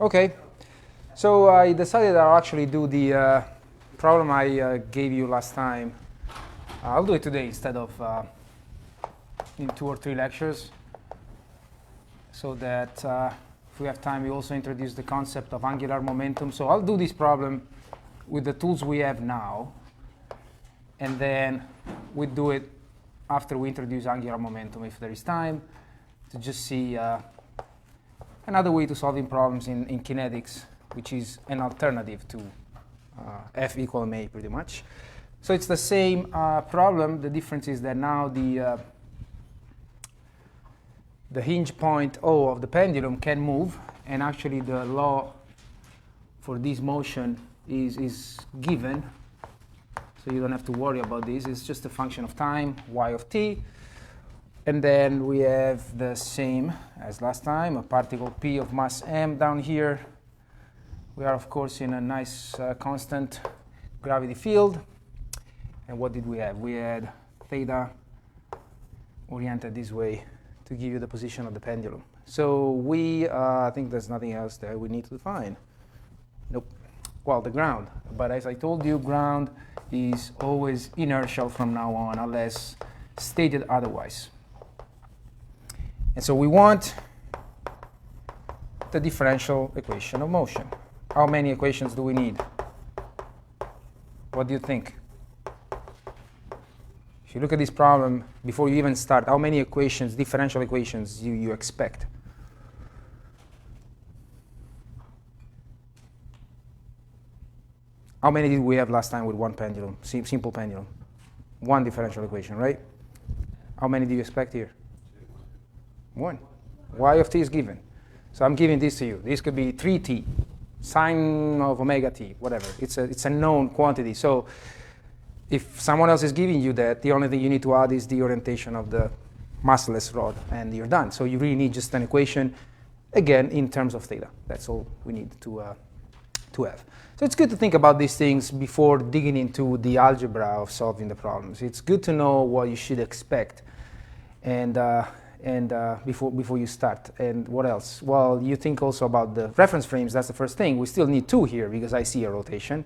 Okay, so I decided I'll actually do the problem I gave you last time. I'll do it today instead of in 2 or 3 lectures, so that if we have time, we also introduce the concept of angular momentum. So I'll do this problem with the tools we have now, and then we do it after we introduce angular momentum if there is time, to just see another way to solving problems in kinetics, which is an alternative to F equal ma pretty much. So it's the same problem. The difference is that now the hinge point O of the pendulum can move, and actually the law for this motion is given, so you don't have to worry about this. It's just a function of time, y of t. And then we have the same as last time, a particle p of mass m down here. We are, of course, in a nice constant gravity field. And what did we have? We had theta oriented this way to give you the position of the pendulum. So we, I think there's nothing else there we need to define. Nope. Well, the ground. But as I told you, ground is always inertial from now on, unless stated otherwise. And so we want the differential equation of motion. How many equations do we need? What do you think? If you look at this problem, before you even start, how many equations, differential equations, you expect? How many did we have last time with one pendulum, simple pendulum? One differential equation, right? How many do you expect here? One. Y of t is given. So I'm giving this to you. This could be 3t, sine of omega t, whatever. It's a known quantity. So if someone else is giving you that, the only thing you need to add is the orientation of the massless rod, and you're done. So you really need just an equation, again, in terms of theta. That's all we need to have. So it's good to think about these things before digging into the algebra of solving the problems. It's good to know what you should expect, and before you start. And what else? Well, you think also about the reference frames. That's the first thing. We still need 2 here because I see a rotation.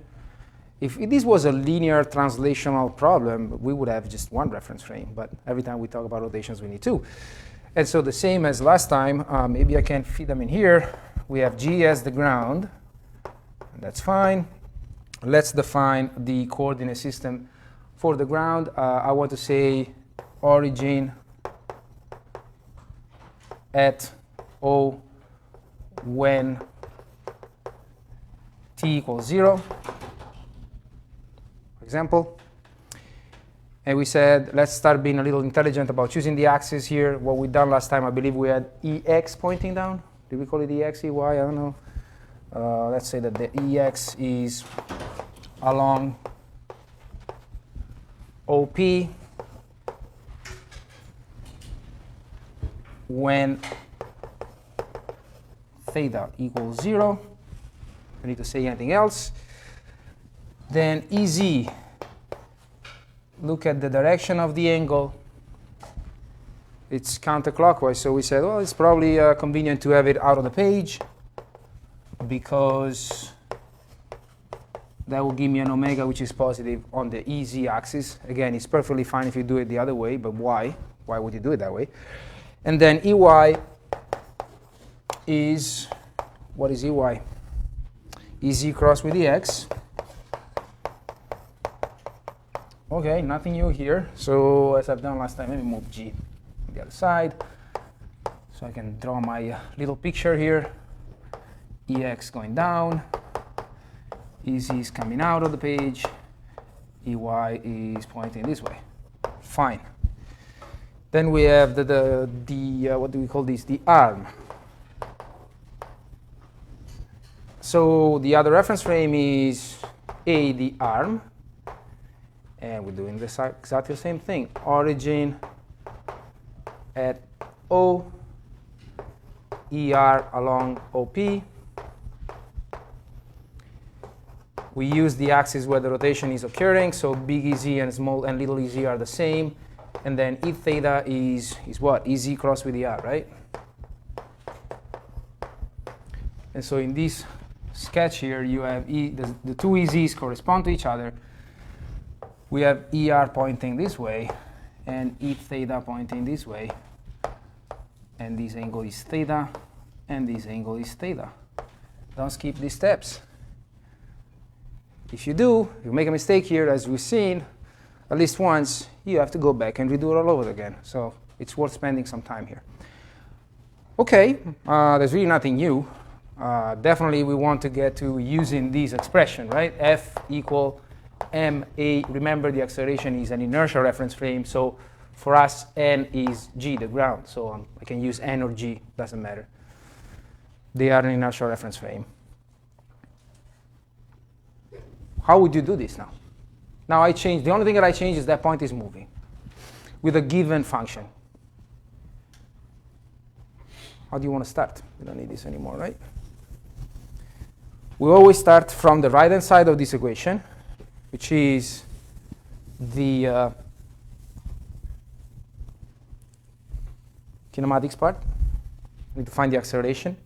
If this was a linear translational problem, we would have just 1 reference frame. But every time we talk about rotations, we need 2. And so the same as last time, maybe I can fit them in here. We have G as the ground. That's fine. Let's define the coordinate system for the ground. I want to say origin at O when t equals 0, for example. And we said, let's start being a little intelligent about choosing the axis here. What we done last time, I believe we had EX pointing down. Did we call it EX, EY? I don't know. Let's say that the EX is along OP when theta equals 0. I need to say anything else. Then EZ, look at the direction of the angle. It's counterclockwise, so we said, well, it's probably convenient to have it out of the page, because that will give me an omega which is positive on the EZ axis. Again, it's perfectly fine if you do it the other way, but why? Why would you do it that way? And then EY is, what is EY? EZ crossed with EX. Okay, nothing new here. So as I've done last time, let me move G on the other side, so I can draw my little picture here. EX going down, EZ is coming out of the page, EY is pointing this way. Fine. Then we have the what do we call this? The arm. So the other reference frame is A, the arm. And we're doing this exactly the same thing. Origin at O, ER along OP. We use the axis where the rotation is occurring, so big EZ and small and little EZ are the same. And then E theta is what? EZ crossed with ER, right? And so in this sketch here, you have the two EZs correspond to each other. We have ER pointing this way, and E theta pointing this way. And this angle is theta, and this angle is theta. Don't skip these steps. If you do, you make a mistake here, as we've seen, at least once, you have to go back and redo it all over again. So it's worth spending some time here. OK, there's really nothing new. Definitely, we want to get to using this expression, right? F equal ma. Remember, the acceleration is an inertial reference frame. So for us, n is g, the ground. So I can use n or g, doesn't matter. They are an inertial reference frame. How would you do this now? Now I change. The only thing that I change is that point is moving with a given function. How do you want to start? We don't need this anymore, right? We always start from the right-hand side of this equation, which is the kinematics part. I need to find the acceleration.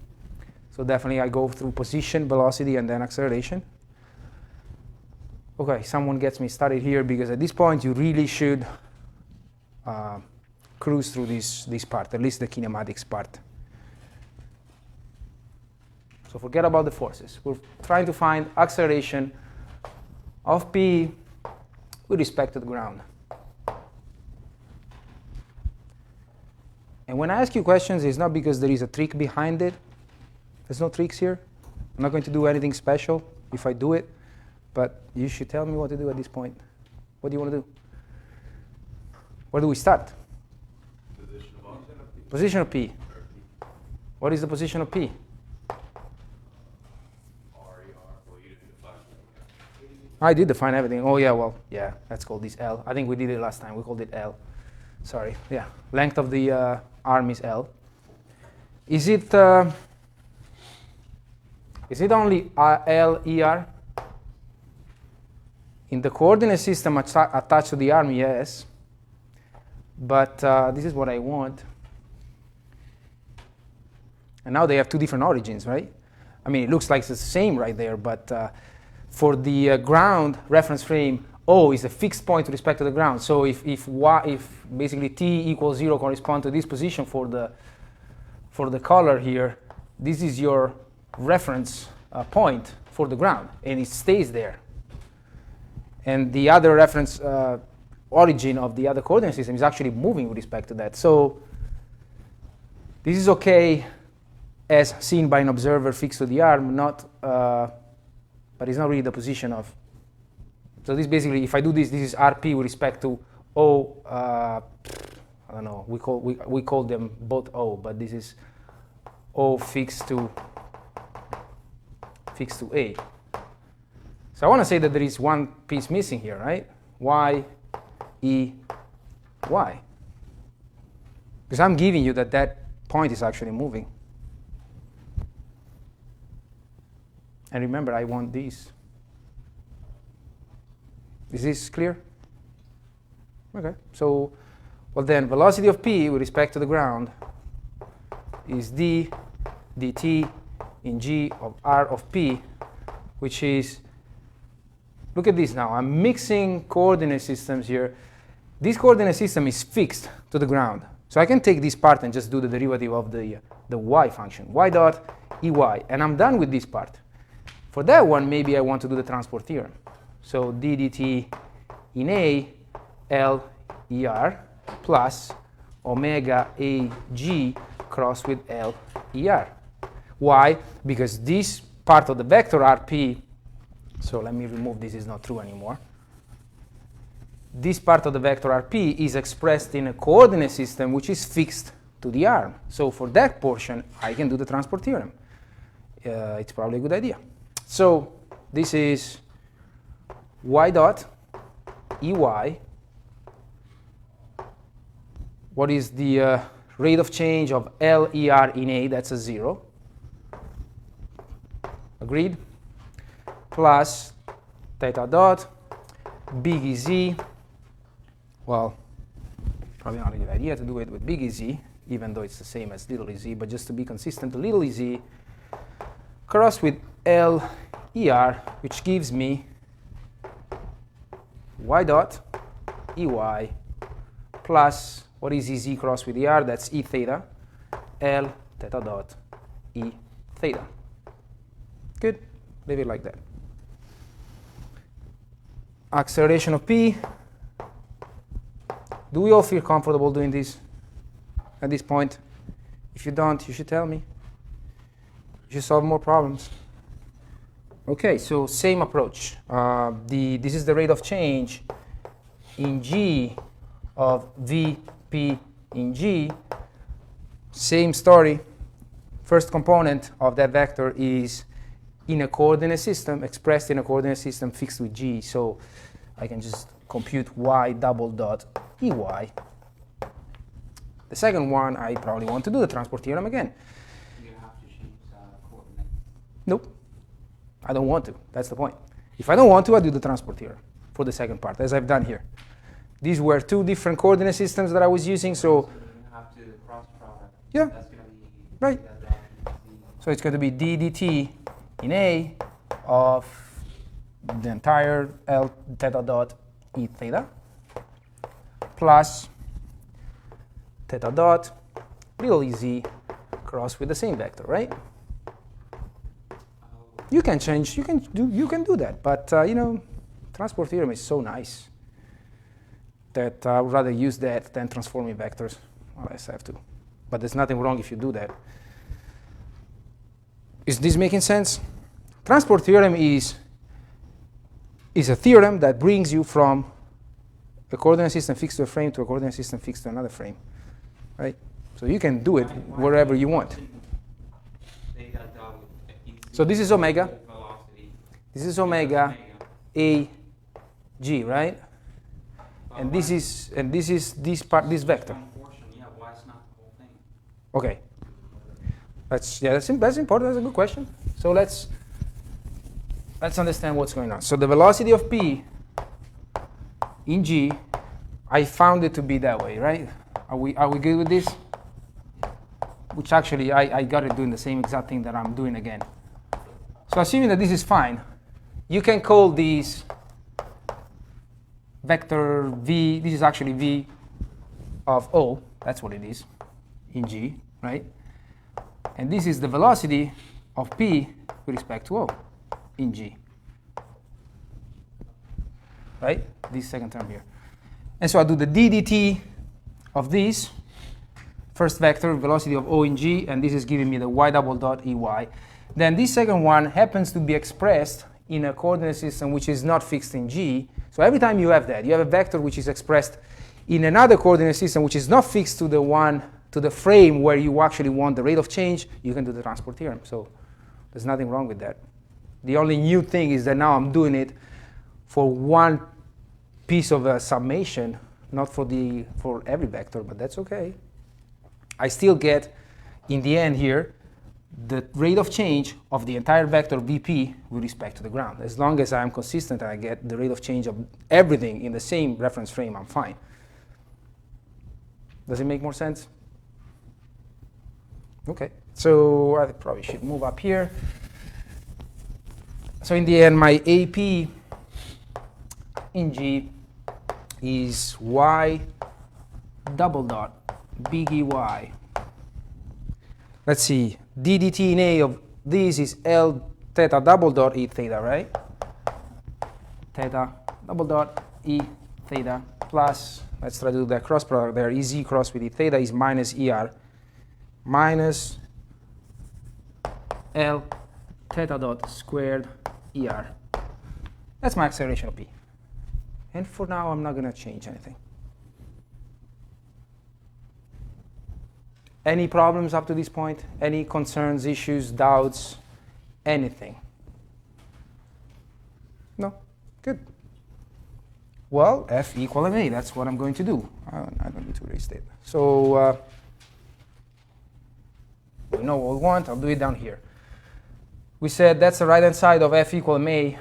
So definitely I go through position, velocity, and then acceleration. OK, someone gets me started here, because at this point you really should cruise through this part, at least the kinematics part. So forget about the forces. We're trying to find acceleration of P with respect to the ground. And when I ask you questions, it's not because there is a trick behind it. There's no tricks here. I'm not going to do anything special if I do it. But you should tell me what to do at this point. What do you want to do? Where do we start? Position of P. What is the position of P? I did define everything. Oh, yeah, well, yeah, let's call this L. I think we did it last time. We called it L. Sorry. Yeah, length of the arm is L. Is it only L, ER? In the coordinate system attached to the arm, yes. But this is what I want. And now they have two different origins, right? I mean, it looks like it's the same right there, but for the ground reference frame, O is a fixed point with respect to the ground. So if basically t equals 0 corresponds to this position for the color here, this is your reference point for the ground, and it stays there. And the other reference origin of the other coordinate system is actually moving with respect to that. So this is OK as seen by an observer fixed to the arm, but it's not really the position of. So this basically, if I do this, this is RP with respect to O. I don't know. We call them both O, but this is O fixed to A. So I want to say that there is one piece missing here, right? Y, E, Y. Because I'm giving you that point is actually moving. And remember, I want these. Is this clear? OK. So, well then, velocity of P with respect to the ground is d dt in g of r of P, which is, look at this now. I'm mixing coordinate systems here. This coordinate system is fixed to the ground. So I can take this part and just do the derivative of the y function, y dot ey. And I'm done with this part. For that one, maybe I want to do the transport theorem. So d dt in A, L er plus omega ag crossed with L er. Why? Because this part of the vector rp, so let me remove this, is not true anymore. This part of the vector rp is expressed in a coordinate system which is fixed to the arm. So for that portion, I can do the transport theorem. It's probably a good idea. So this is y dot ey. What is the rate of change of L er in A? That's a 0. Agreed? Plus theta dot big EZ. Well, probably not a good idea to do it with big EZ, even though it's the same as little EZ, but just to be consistent, little EZ cross with L ER, which gives me y dot EY plus, what is EZ cross with ER? That's E theta, L theta dot E theta. Good, leave it like that. Acceleration of P. Do we all feel comfortable doing this at this point? If you don't, you should tell me. You should solve more problems. Okay, so same approach. This is the rate of change in G of Vp in G. Same story. First component of that vector is in a coordinate system, expressed in a coordinate system fixed with G. So I can just compute y double dot EY. The second one, I probably want to do the transport theorem again. You have to change coordinate. Nope. I don't want to. That's the point. If I don't want to, I do the transport theorem for the second part, as I've done here. These were two different coordinate systems that I was using, so you have to cross product. Yeah. That's going to be Right. So it's going to be d dt in A of the entire L theta dot E theta plus theta dot little ez cross with the same vector, right? You can change, you can do that, but you know, transport theorem is so nice that I would rather use that than transforming vectors unless I have to. But there's nothing wrong if you do that. Is this making sense? Transport theorem is a theorem that brings you from a coordinate system fixed to a frame to a coordinate system fixed to another frame, right? So you can do it wherever you want. So this is omega. This is omega A G, right? And this is this part, this vector. Yeah, why it's not the whole thing? Okay. That's important. That's a good question. So let's understand what's going on. So the velocity of P in G, I found it to be that way, right? Are we good with this? Which actually I got it doing the same exact thing that I'm doing again. So assuming that this is fine, you can call these vector V. This is actually V of O. That's what it is in G, right? And this is the velocity of P with respect to O in G, right? This second term here. And so I do the d dt of this first vector, velocity of O in G, and this is giving me the y double dot EY. Then this second one happens to be expressed in a coordinate system which is not fixed in G. So every time you have that, you have a vector which is expressed in another coordinate system which is not fixed to the frame where you actually want the rate of change, you can do the transport theorem. So there's nothing wrong with that. The only new thing is that now I'm doing it for one piece of a summation, not for every vector, but that's okay. I still get, in the end here, the rate of change of the entire vector Vp with respect to the ground. As long as I'm consistent and I get the rate of change of everything in the same reference frame, I'm fine. Does it make more sense? Okay, so I probably should move up here. So in the end, my AP in G is y double dot big EY. Let's see, d dt in A of this is L theta double dot E theta, right? Theta double dot E theta plus, let's try to do that cross product there, EZ cross with E theta is minus ER minus L theta dot squared ER. That's my acceleration of P. And for now, I'm not going to change anything. Any problems up to this point? Any concerns, issues, doubts, anything? No? Good. Well, F equal MA, that's what I'm going to do. I don't need to restate. So we know what we want. I'll do it down here. We said that's the right-hand side of F equal MA.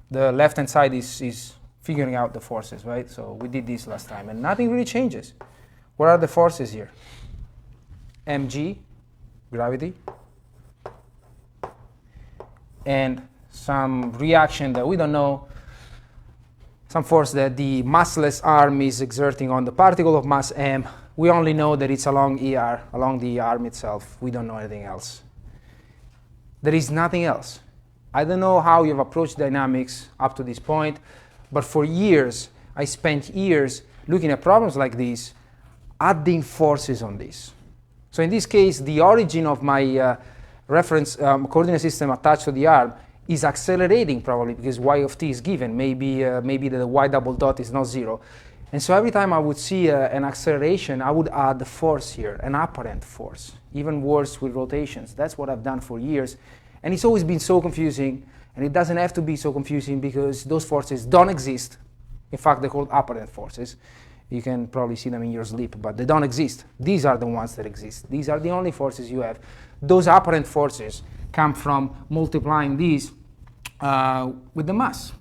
The left-hand side is figuring out the forces, right? So we did this last time, and nothing really changes. What are the forces here? Mg, gravity, and some reaction that we don't know, some force that the massless arm is exerting on the particle of mass m. We only know that it's along ER, along the arm itself. We don't know anything else. There is nothing else. I don't know how you've approached dynamics up to this point, but for years, I spent years looking at problems like this, adding forces on this. So in this case, the origin of my reference coordinate system attached to the arm is accelerating probably because y of t is given. Maybe the y double dot is not 0. And so every time I would see an acceleration, I would add the force here, an apparent force. Even worse with rotations. That's what I've done for years. And it's always been so confusing. And it doesn't have to be so confusing because those forces don't exist. In fact, they're called apparent forces. You can probably see them in your sleep, but they don't exist. These are the ones that exist. These are the only forces you have. Those apparent forces come from multiplying these with the mass.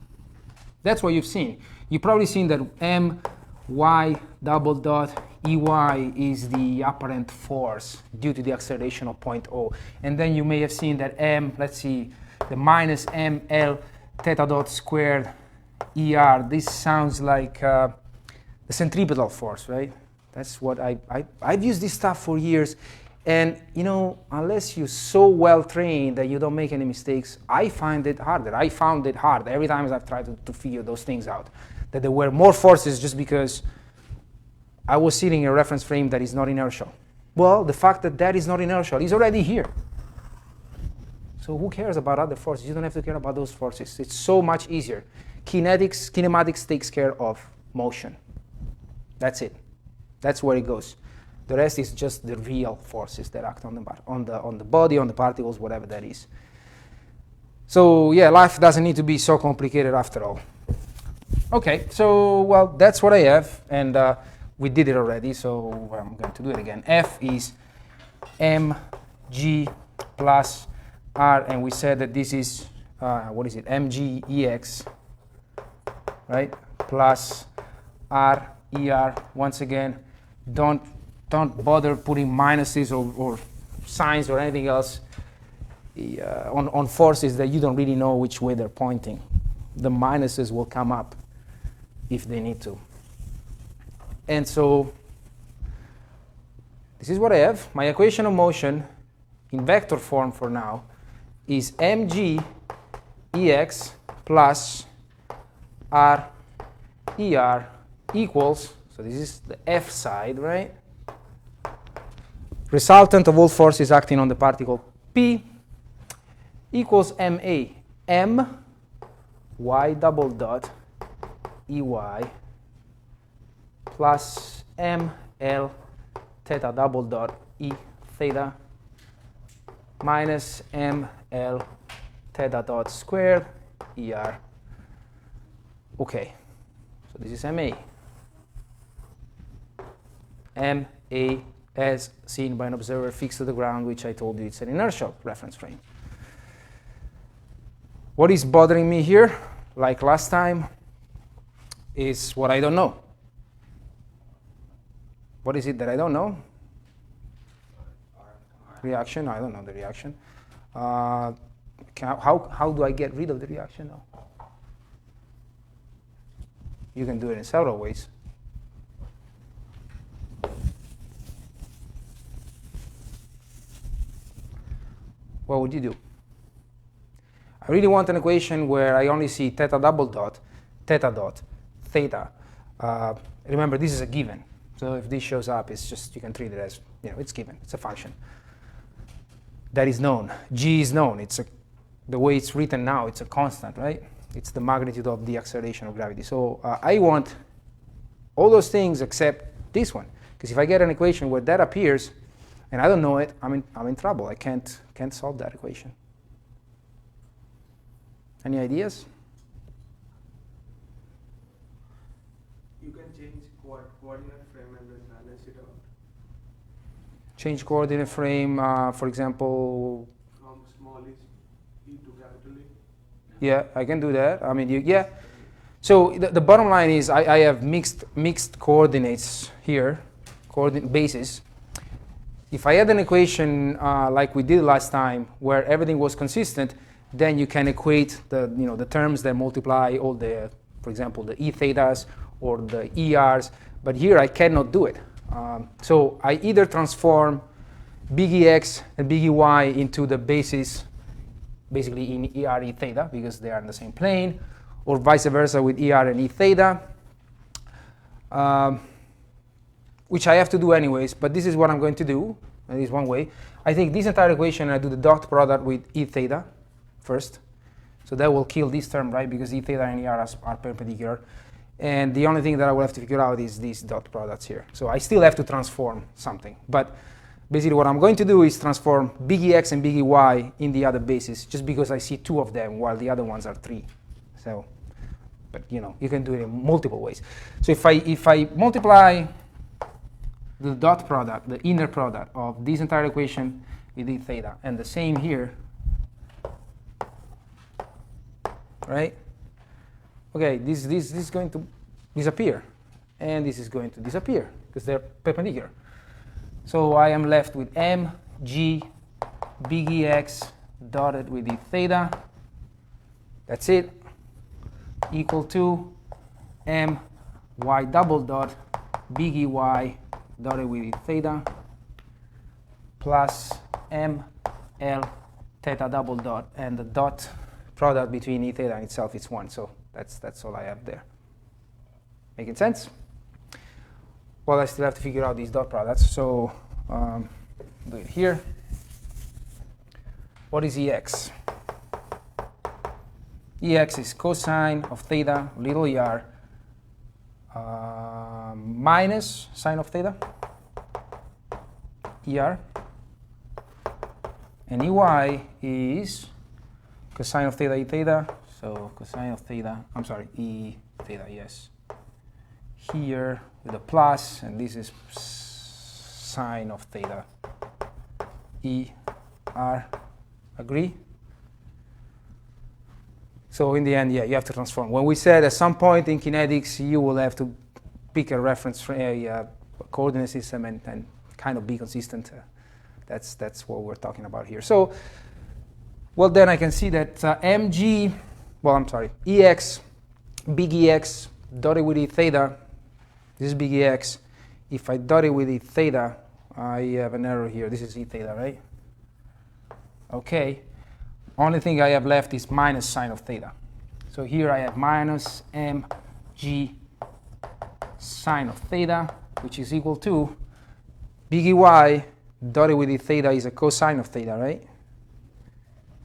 That's what you've seen. You've probably seen that my double dot Ey is the apparent force due to the acceleration of point O. And then you may have seen that let's see, the minus ml theta dot squared Er. This sounds like the centripetal force, right? That's what I've used this stuff for years. And, you know, unless you're so well trained that you don't make any mistakes, I find it harder. I found it hard every time I've tried to figure those things out. That there were more forces just because I was sitting in a reference frame that is not inertial. Well, the fact that that is not inertial is already here. So who cares about other forces? You don't have to care about those forces. It's so much easier. Kinematics takes care of motion. That's it. That's where it goes. The rest is just the real forces that act on the body, on the particles, whatever that is. So yeah, life doesn't need to be so complicated after all. Okay, so well, that's what I have, and we did it already, so I'm going to do it again. F is mg plus r, and we said that this is what is it? mg ex, right? Plus r er. Once again, don't bother putting minuses or signs or anything else on forces that you don't really know which way they're pointing. The minuses will come up if they need to. And so this is what I have. My equation of motion in vector form for now is mg ex plus r er equals, so this is the F side, right? Resultant of all forces acting on the particle P equals ma, m y double dot Ey plus ml theta double dot E theta minus ml theta dot squared Er. Okay, so this is ma. Ma as seen by an observer fixed to the ground, which I told you it's an inertial reference frame. What is bothering me here, like last time, is what I don't know. What is it that I don't know? Reaction, I don't know the reaction. How do I get rid of the reaction now? You can do it in several ways. What would you do? I really want an equation where I only see theta double dot, theta dot, theta. Remember, this is a given. So if this shows up, it's just, you can treat it as, you know, it's given. It's a function. That is known. G is known. It's the way it's written now, it's a constant, right? It's the magnitude of the acceleration of gravity. So I want all those things except this one. Because if I get an equation where that appears, and I don't know it, I'm in trouble. I can't solve that equation. Any ideas? You can change coordinate frame and then balance it out. Change coordinate frame, for example. From small e to capital E. Yeah, I can do that. I mean, yeah. So the bottom line is I have mixed coordinates here, coordinate bases. If I had an equation like we did last time, where everything was consistent, then you can equate the terms that multiply all the, for example, the E thetas or the ERs. But here I cannot do it. So I either transform big EX and big EY into the basis, basically in ER E theta, because they are in the same plane, or vice versa with ER and E theta, which I have to do anyways, but this is what I'm going to do. That is one way. I take this entire equation and I do the dot product with E theta first. So that will kill this term, right? Because E theta and ER are perpendicular. And the only thing that I will have to figure out is these dot products here. So I still have to transform something. But basically what I'm going to do is transform big EX and big EY in the other basis, just because I see two of them while the other ones are three. So, but you can do it in multiple ways. So if I multiply the dot product, the inner product of this entire equation with E theta, and the same here, right? Okay, this is going to disappear, and this is going to disappear because they're perpendicular. So I am left with mg big EX dotted with E theta. That's it. Equal to my double dot big EY dotted with E theta plus ml theta double dot, and the dot product between E theta and itself is 1. So that's all I have there. Making sense? Well, I still have to figure out these dot products. So do it here. What is EX? EX is cosine of theta, little er, minus sine of theta, er. And EY is cosine of theta, E theta. So cosine of theta, I'm sorry, E theta, yes. Here with a plus, and this is sine of theta, E R. Agree? So in the end, yeah, you have to transform. When we said at some point in kinetics, you will have to pick a reference coordinate system and kind of be consistent. That's what we're talking about here. So, well, then I can see that EX, big EX, dotted with E theta. This is big EX. If I dot it with E theta, I have an error here. This is E theta, right? Okay. Only thing I have left is minus sine of theta. So here I have minus mg sine of theta, which is equal to big EY dotted with E theta is a cosine of theta, right?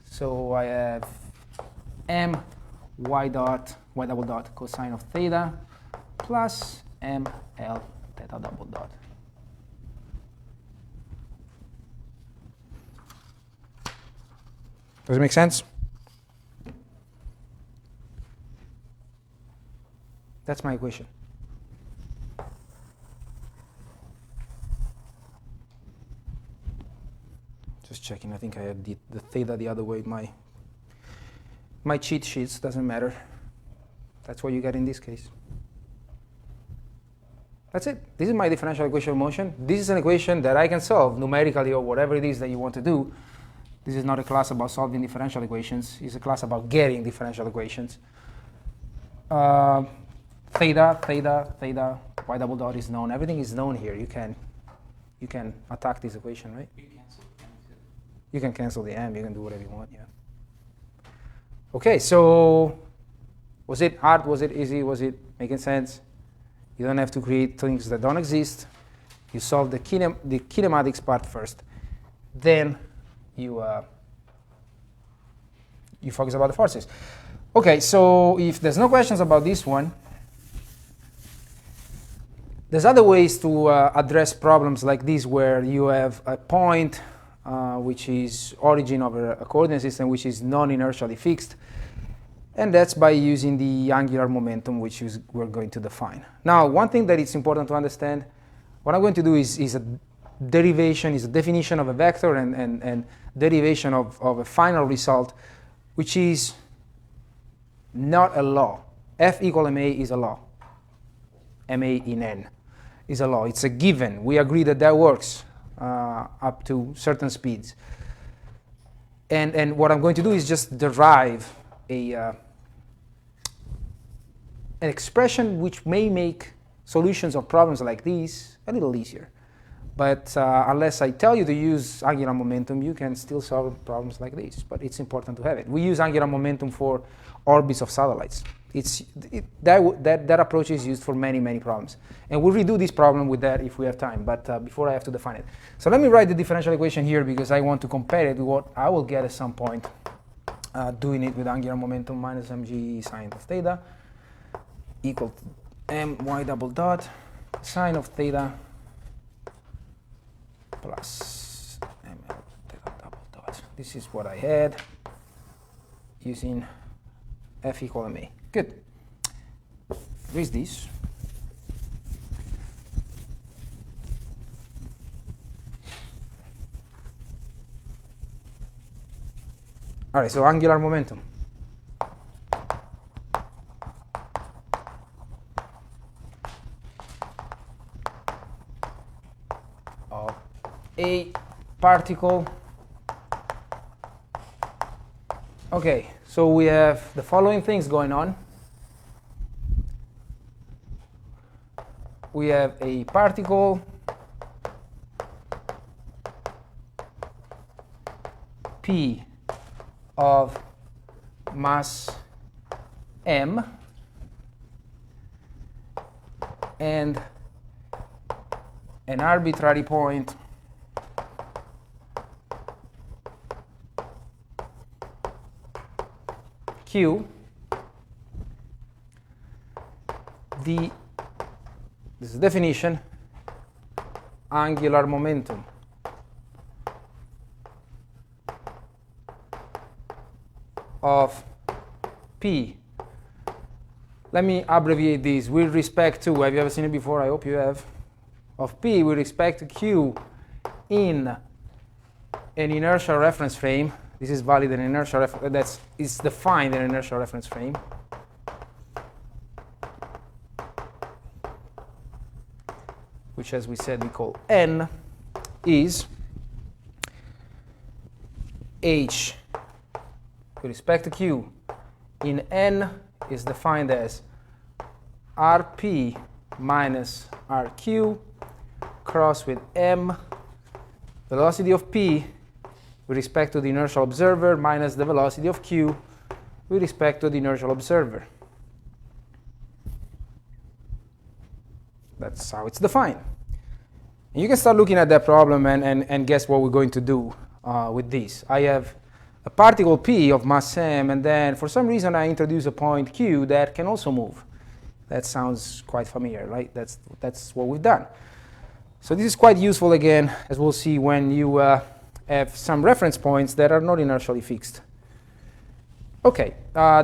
So I have y double dot cosine of theta plus ml theta double dot. Does it make sense? That's my equation. Just checking. I think I had the theta the other way. My cheat sheets doesn't matter. That's what you get in this case. That's it. This is my differential equation of motion. This is an equation that I can solve numerically or whatever it is that you want to do. This is not a class about solving differential equations. It's a class about getting differential equations. Theta, y double dot is known. Everything is known here. You can attack this equation, right? You cancel the M too. You can cancel the m. You can do whatever you want. Yeah. Okay. So, was it hard? Was it easy? Was it making sense? You don't have to create things that don't exist. You solve the kinematics part first. Then you focus about the forces. Okay, so if there's no questions about this one, there's other ways to address problems like this where you have a point which is origin of a coordinate system which is non-inertially fixed, and that's by using the angular momentum which we're going to define. Now, one thing that it's important to understand, what I'm going to do is a derivation, is a definition of a vector and derivation of a final result, which is not a law. F equal ma is a law. Ma in n is a law. It's a given. We agree that that works up to certain speeds. And what I'm going to do is just derive an expression which may make solutions of problems like these a little easier. But unless I tell you to use angular momentum, you can still solve problems like this. But it's important to have it. We use angular momentum for orbits of satellites. That approach is used for many, many problems. And we'll redo this problem with that if we have time. But before I have to define it. So let me write the differential equation here because I want to compare it with what I will get at some point doing it with angular momentum minus mg sine of theta equal to my double dot sine of theta plus ml theta double dot. This is what I had using f equal ma. Good. Erase this. All right, so angular momentum. Of a particle. Okay, so we have the following things going on. We have a particle P of mass m and an arbitrary point q. This is the definition, angular momentum of P. Let me abbreviate this with respect to, have you ever seen it before? I hope you have. Of P with respect to Q in an inertial reference frame. This is valid in inertial reference, it's defined in an inertial reference frame. Which, as we said, we call N, is H with respect to Q in N is defined as Rp minus Rq cross with M, velocity of P with respect to the inertial observer minus the velocity of Q with respect to the inertial observer. That's how it's defined. And you can start looking at that problem and guess what we're going to do with this. I have a particle P of mass m, and then for some reason I introduce a point Q that can also move. That sounds quite familiar, right? That's what we've done. So this is quite useful again, as we'll see, when you have some reference points that are not inertially fixed. Okay,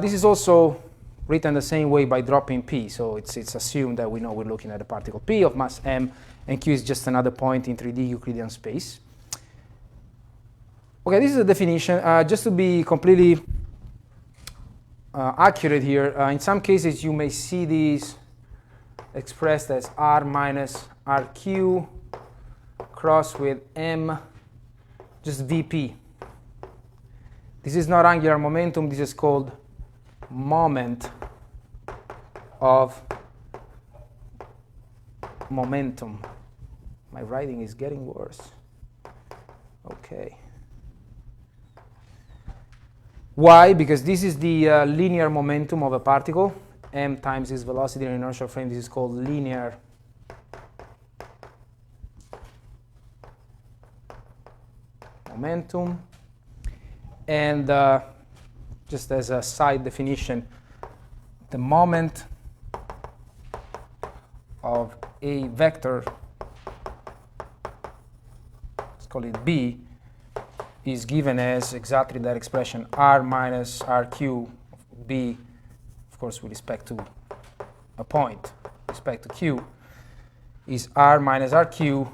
this is also written the same way by dropping P. So it's assumed that we know we're looking at a particle P of mass m, and Q is just another point in 3D Euclidean space. Okay, this is a definition. Just to be completely accurate here, in some cases you may see these expressed as R minus RQ cross with M, just VP. This is not angular momentum. This is called moment of momentum. My writing is getting worse. Okay. Why? Because this is the linear momentum of a particle. M times its velocity in an inertial frame. This is called linear momentum. And just as a side definition, the moment of a vector, let's call it B, is given as exactly that expression, R minus RQ B, of course with respect to a point, with respect to Q, is R minus RQ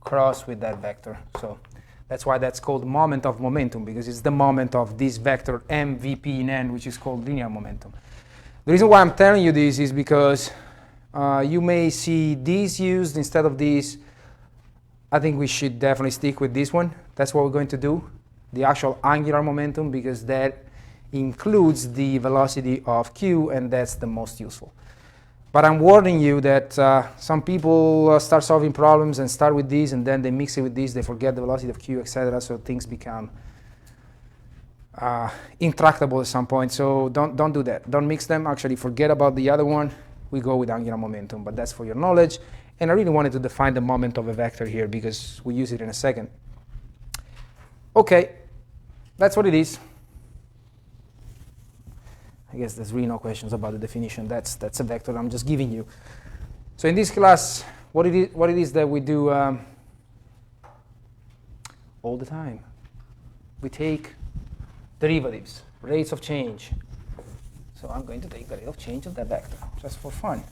cross with that vector. So that's why that's called moment of momentum, because it's the moment of this vector mvp in n, which is called linear momentum. The reason why I'm telling you this is because you may see these used instead of these. I think we should definitely stick with this one. That's what we're going to do. the actual angular momentum, because that includes the velocity of q, and that's the most useful. But I'm warning you that some people start solving problems and start with these, and then they mix it with these, they forget the velocity of q, etc., so things become intractable at some point. So don't do that. Don't mix them. Actually, forget about the other one. We go with angular momentum, but that's for your knowledge. And I really wanted to define the moment of a vector here because we use it in a second. Okay, that's what it is. I guess there's really no questions about the definition. That's a vector I'm just giving you. So in this class, what it is that we do all the time. We take derivatives, rates of change. So I'm going to take the rate of change of that vector, just for fun.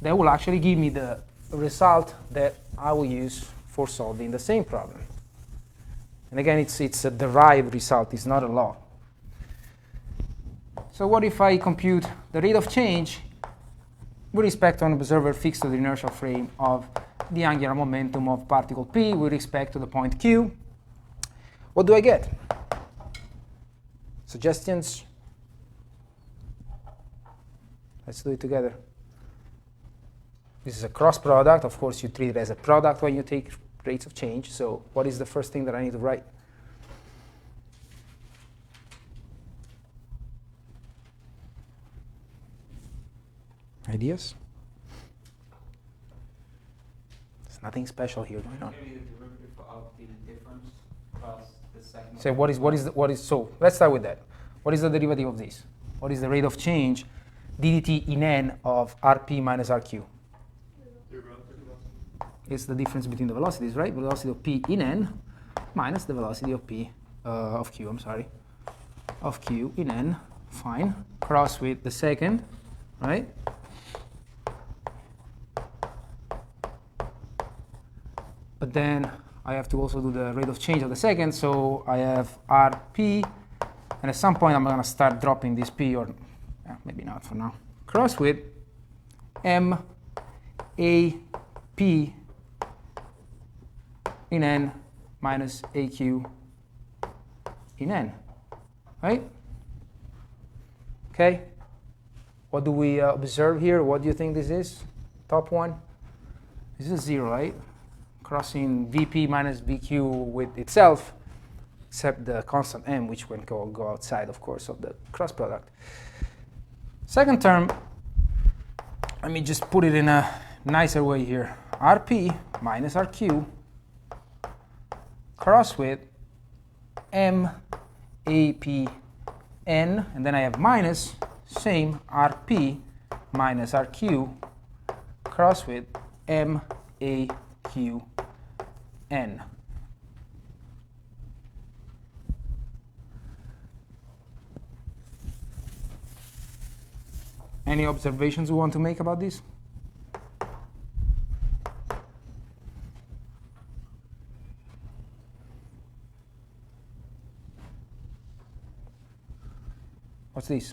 That will actually give me the result that I will use for solving the same problem. And again, it's a derived result, it's not a law. So what if I compute the rate of change with respect to an observer fixed to the inertial frame of the angular momentum of particle p with respect to the point q? What do I get? Suggestions? Let's do it together. This is a cross product. Of course, you treat it as a product when you take rates of change. So what is the first thing that I need to write? Ideas? There's nothing special here going on. Maybe the derivative of the difference plus the second. So what is so let's start with that. What is the derivative of this? What is the rate of change ddt in n of rp minus rq? It's the difference between the velocities, right? Velocity of p in n minus the velocity of p of q. I'm sorry, of q in n. Fine. Cross with the second, right? But then I have to also do the rate of change of the second, so I have rp, and at some point I'm going to start dropping this p, or maybe not for now. Cross with m a p in n minus aq in n, right? Okay. What do we observe here? What do you think this is? Top one? This is 0, right? Crossing Vp minus Vq with itself, except the constant m, which can go outside, of course, of the cross product. Second term, let me just put it in a nicer way here. Rp minus Rq cross with m ap n, and then I have minus same Rp minus Rq cross with m a q n. Any observations we want to make about this? What's this?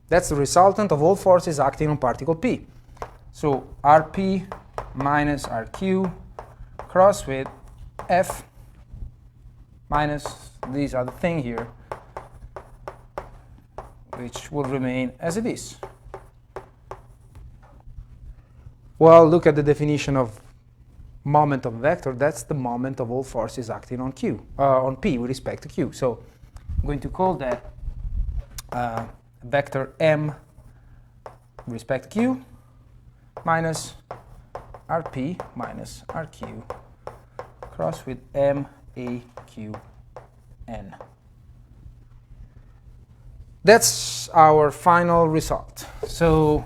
That's the resultant of all forces acting on particle P. So Rp minus Rq cross with F minus this other thing here, which will remain as it is. Well, look at the definition of moment of a vector. That's the moment of all forces acting on Q, on P with respect to Q. So I'm going to call that vector M with respect to Q minus Rp minus Rq cross with M A Q N. That's our final result. So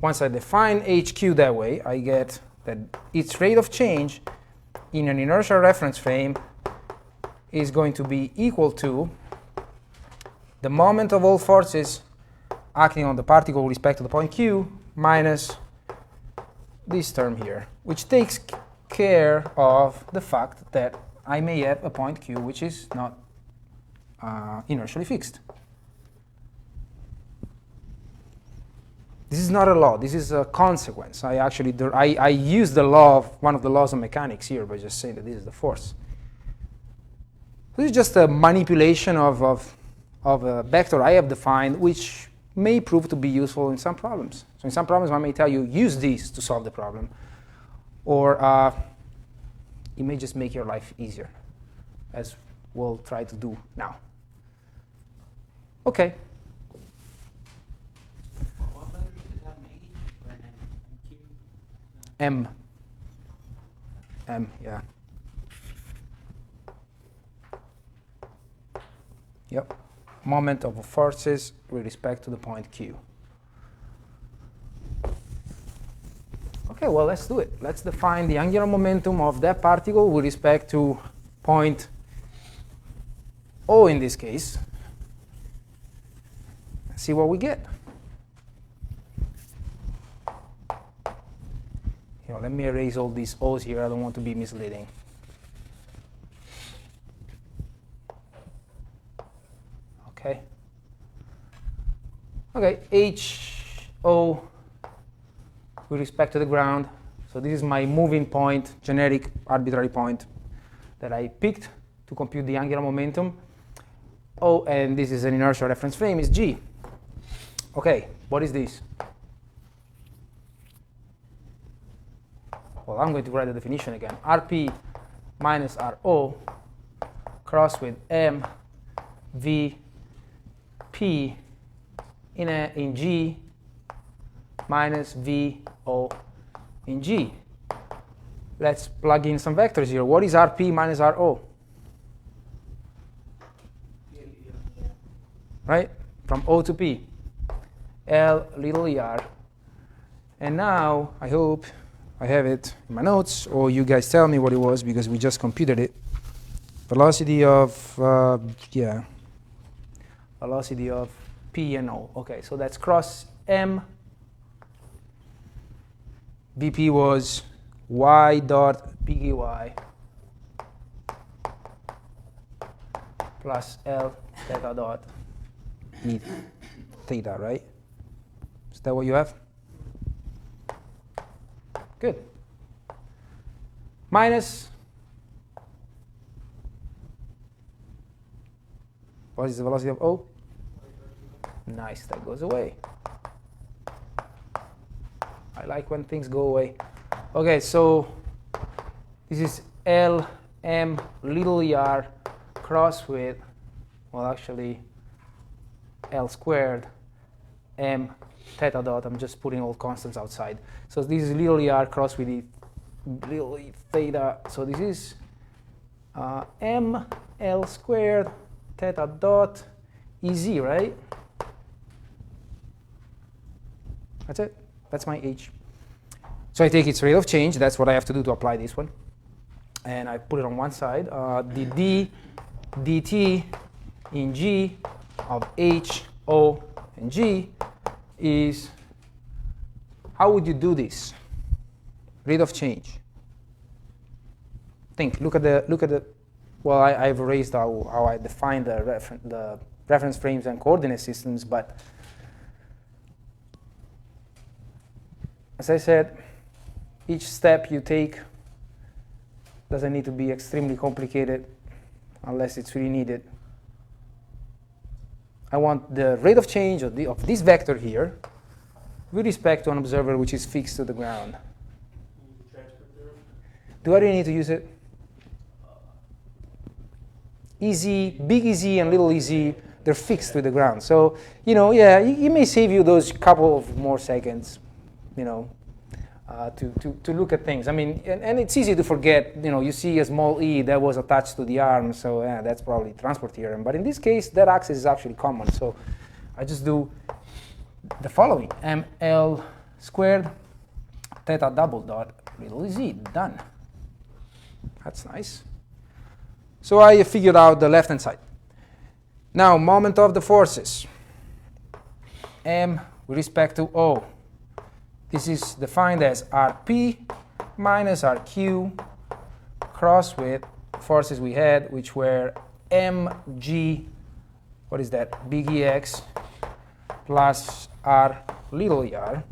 once I define HQ that way, I get that its rate of change in an inertial reference frame is going to be equal to the moment of all forces acting on the particle with respect to the point Q minus this term here, which takes care of the fact that I may have a point Q which is not inertially fixed. This is not a law. This is a consequence. I use the law of one of the laws of mechanics here by just saying that this is the force. This is just a manipulation of a vector I have defined, which may prove to be useful in some problems. So in some problems, I may tell you, use this to solve the problem. Or it may just make your life easier, as we'll try to do now. OK. What letters does that make? Q? M. M, yeah. Yep. Moment of forces with respect to the point Q. OK, well, let's do it. Let's define the angular momentum of that particle with respect to point O in this case. See what we get. Let me erase all these O's here. I don't want to be misleading. OK. OK, HO with respect to the ground. So this is my moving point, generic arbitrary point that I picked to compute the angular momentum. Oh, and this is an inertial reference frame, is G. OK, what is this? Well, I'm going to write the definition again. Rp minus Ro cross with M V P in G minus V O in G. Let's plug in some vectors here. What is Rp minus Ro? Right? From O to P. L little er. And now, I hope I have it in my notes, or you guys tell me what it was, because we just computed it. Velocity of, velocity of P and O. OK, so that's cross M. Vp was y dot pgy plus L theta dot E theta, right? Is that what you have? Good. Minus, what is the velocity of O? Nice, that goes away. I like when things go away. OK, so this is L M little er cross with, well, actually, L squared M theta dot. I'm just putting all constants outside. So this is little er cross with the little e theta. So this is M L squared theta dot Ez, right? That's it. That's my H. So I take its rate of change. That's what I have to do to apply this one. And I put it on one side. The d dt in G of H, O, and G is, how would you do this? Rate of change. Think. Look at the. Well, I've erased how I define the reference frames and coordinate systems, but as I said, each step you take doesn't need to be extremely complicated unless it's really needed. I want the rate of change of this vector here with respect to an observer which is fixed to the ground. Transport theorem. Do I really need to use it? Easy, big EZ and little EZ, they're fixed with the ground. So, yeah, it may save you those couple of more seconds, to look at things. I mean, and it's easy to forget, you see a small e that was attached to the arm, so yeah, that's probably transport theorem. But in this case, that axis is actually common. So I just do the following. ML squared theta double dot little z, done. That's nice. So I figured out the left-hand side. Now, moment of the forces. M with respect to O. This is defined as Rp minus Rq cross with forces we had, which were mg, what is that, big Ex plus R little er.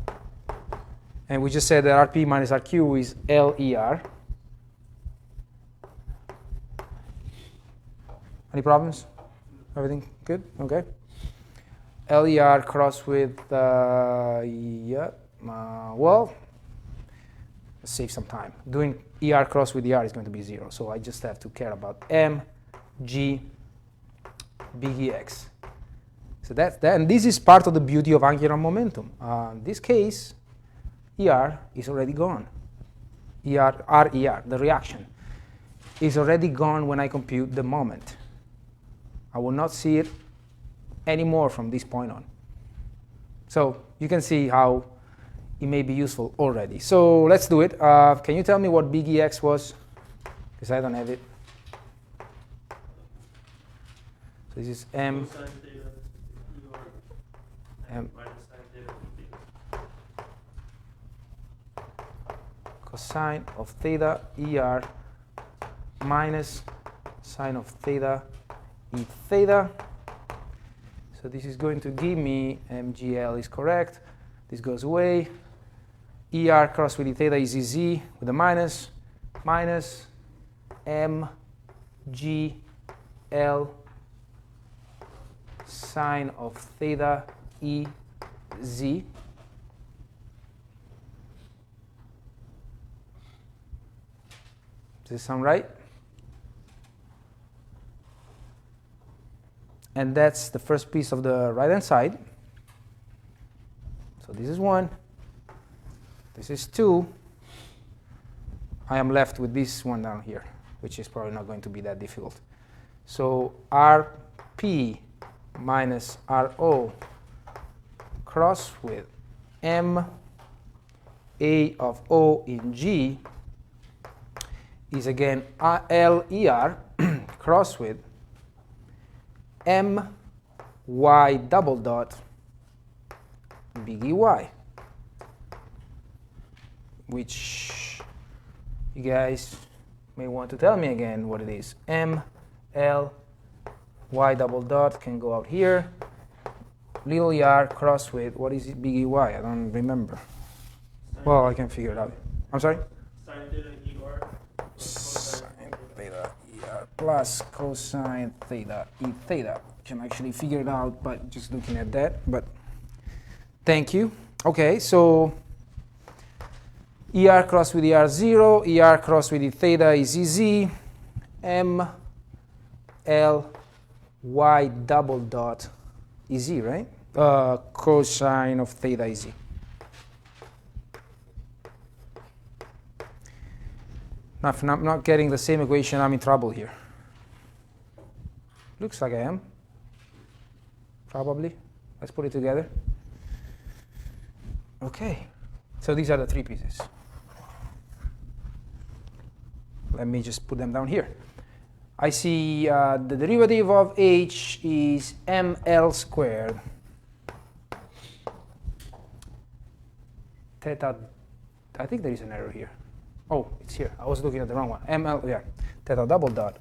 And we just said that RP minus RQ is LER. Any problems? Everything good? Okay. LER cross with, well, let's save some time. Doing ER cross with ER is going to be 0, so I just have to care about M, G, big EX. So that's that, and this is part of the beauty of angular momentum. In this case, ER is already gone. RER, the reaction, is already gone when I compute the moment. I will not see it anymore from this point on. So you can see how it may be useful already. So let's do it. Can you tell me what big EX was? Because I don't have it. So this is M. M. Cosine of theta ER minus sine of theta E theta. So this is going to give me MGL is correct. This goes away. ER cross with E theta is EZ with a minus MGL sine of theta EZ. Does this sound right? And that's the first piece of the right-hand side. So this is 1. This is 2. I am left with this one down here, which is probably not going to be that difficult. So RP minus RO cross with M A of O in G is again LER cross with M Y double dot big EY, which you guys may want to tell me again what it is. M L Y double dot can go out here. Little ER cross with, what is it, big EY? I don't remember. Well, I can figure it out. I'm sorry? Sine theta ER. Sine theta ER plus cosine theta E theta. Can actually figure it out by just looking at that, but thank you. Okay, so ER cross with ER 0, ER cross with E theta is EZ, M L Y double dot EZ, right? Cosine of theta EZ. Now, if I'm not getting the same equation, I'm in trouble here. Looks like I am. Probably. Let's put it together. Okay. So these are the 3 pieces. Let me just put them down here. I see the derivative of h is ml squared theta. I think there is an error here. Oh, it's here. I was looking at the wrong one. ML, yeah, theta double dot.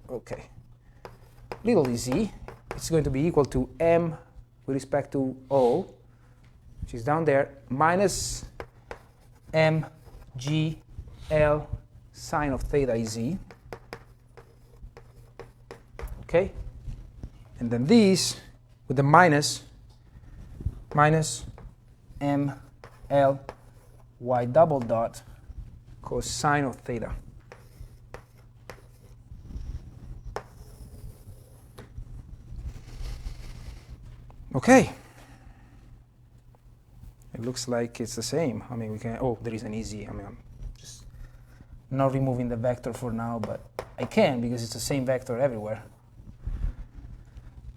Okay. Little z, it's going to be equal to m with respect to O, which is down there, minus mgl sine of theta z. Okay? And then these with the minus ml y double dot cosine of theta. Okay. It looks like it's the same. I mean, we can, oh, there is an easy, I mean, I'm just not removing the vector for now, but I can because it's the same vector everywhere.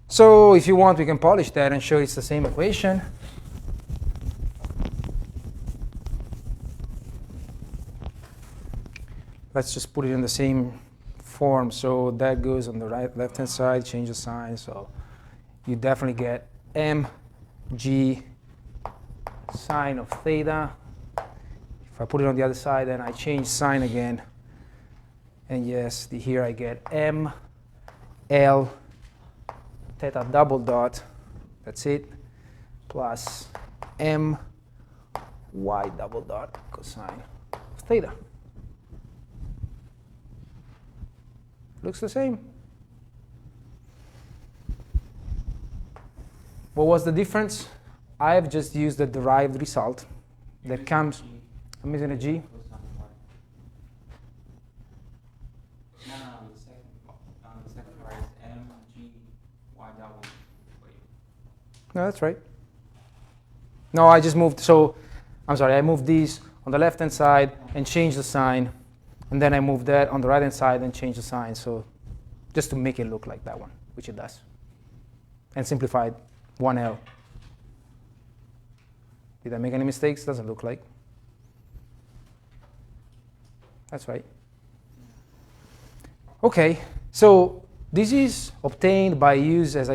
So if you want, we can polish that and show it's the same equation. Let's just put it in the same form. So that goes on the left-hand side, change the sign. So you definitely get mg sine of theta. If I put it on the other side, then I change sign again. And yes, here I get m l theta double dot, that's it, plus m y double dot cosine of theta. Looks the same. What was the difference? I've just used the derived result that comes. I'm using a g. No, the second part is m g y double. Wait. No, that's right. No, I just moved. So, I'm sorry. I moved these on the left-hand side and changed the sign, and then I moved that on the right-hand side and changed the sign. So, just to make it look like that one, which it does, and simplified 1L. Did I make any mistakes? Doesn't look like. That's right. Okay, so this is obtained by using, as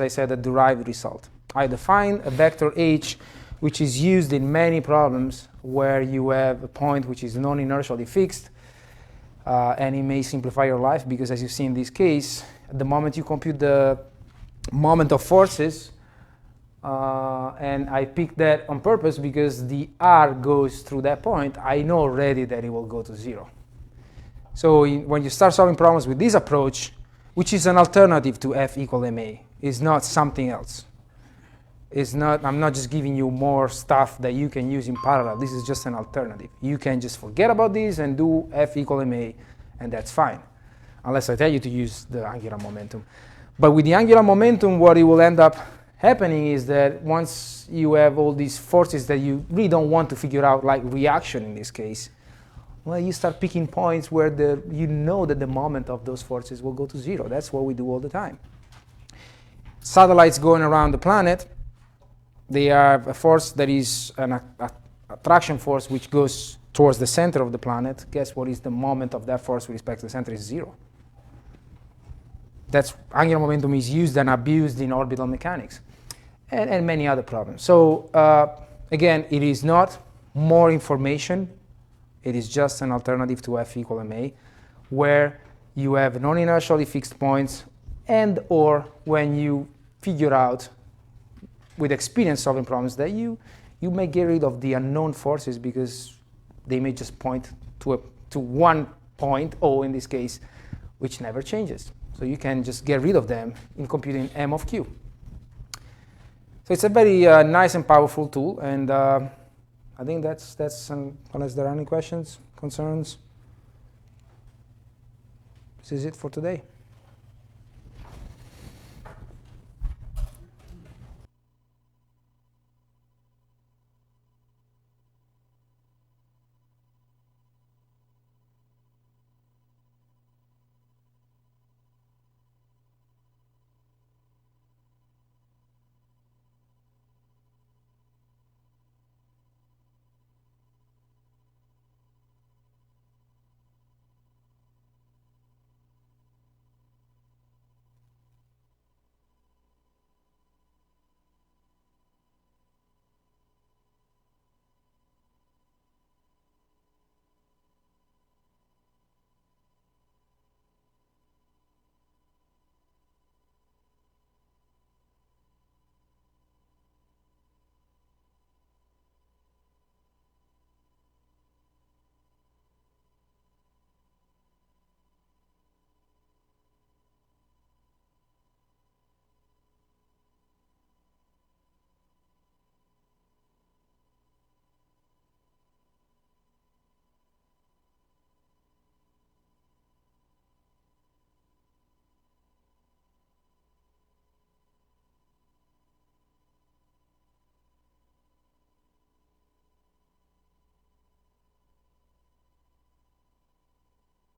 I said, a derived result. I define a vector h, which is used in many problems where you have a point which is non-inertially fixed, and it may simplify your life because, as you see in this case, at the moment you compute the moment of forces, and I picked that on purpose because the r goes through that point, I know already that it will go to 0. So when you start solving problems with this approach, which is an alternative to F equal ma, is not something else. It's not, I'm not just giving you more stuff that you can use in parallel. This is just an alternative. You can just forget about this and do F equal ma, and that's fine, unless I tell you to use the angular momentum. But with the angular momentum, what it will end up happening is that once you have all these forces that you really don't want to figure out, like reaction in this case, well, you start picking points where you know that the moment of those forces will go to 0. That's what we do all the time. Satellites going around the planet, they have a force that is an attraction force which goes towards the center of the planet. Guess what is the moment of that force with respect to the center is 0. That's angular momentum is used and abused in orbital mechanics and many other problems. So again, it is not more information. It is just an alternative to F equal ma, where you have non-inertially fixed points, and or when you figure out with experience solving problems that you may get rid of the unknown forces because they may just point to one point, O in this case, which never changes. So you can just get rid of them in computing m of q. So it's a very nice and powerful tool, and I think that's unless there are any questions, concerns, this is it for today.